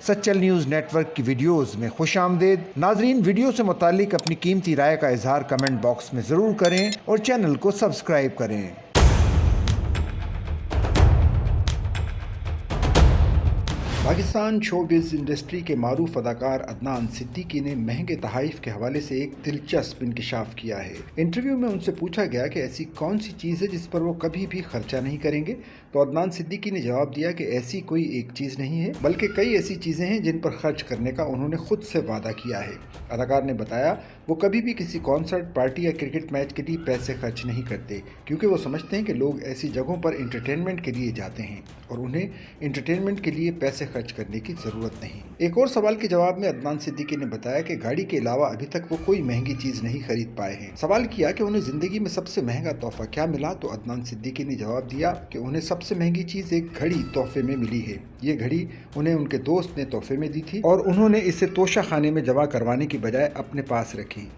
Sachal news network की videos में खुशामदीद। नाजरीन, वीडियो से मुतालिक अपनी कीमती राय का इजहार कमेंट बॉक्स में ज़रूर करें और चैनल को सब्सक्राइब करें। पाकिस्तान शोबिज़ इंडस्ट्री के मारूफ अदाकार अदनान सिद्दीकी ने महंगे तहाइफ के हवाले से एक दिलचस्प इंकशाफ किया है। इंटरव्यू में उनसे पूछा गया कि ऐसी कौन सी चीज़ है जिस पर वो कभी भी खर्चा नहीं करेंगे, तो अदनान सिद्दीकी ने जवाब दिया कि ऐसी कोई एक चीज़ नहीं है, बल्कि कई ऐसी चीज़ें हैं जिन पर खर्च करने का उन्होंने खुद से वादा किया है। अदाकार ने बताया वो कभी भी किसी कॉन्सर्ट, पार्टी या क्रिकेट मैच के लिए पैसे खर्च नहीं करते, क्योंकि वो समझते हैं कि लोग ऐसी जगहों पर इंटरटेनमेंट के लिए जाते हैं और उन्हें इंटरटेनमेंट के लिए पैसे खर्च करने की ज़रूरत नहीं। एक और सवाल के जवाब में अदनान सिद्दीकी ने बताया कि गाड़ी के अलावा अभी तक वो कोई महंगी चीज़ नहीं खरीद पाए हैं। सवाल किया कि उन्हें ज़िंदगी में सबसे महंगा तोहफा क्या मिला, तो अदनान सिद्दीकी ने जवाब दिया कि उन्हें सबसे महंगी चीज़ एक घड़ी तोहफे में मिली है। ये घड़ी उन्हें उनके दोस्त ने तोहफे में दी थी और उन्होंने इसे तोशा खाने में जमा करवाने की बजाय अपने पास रखी।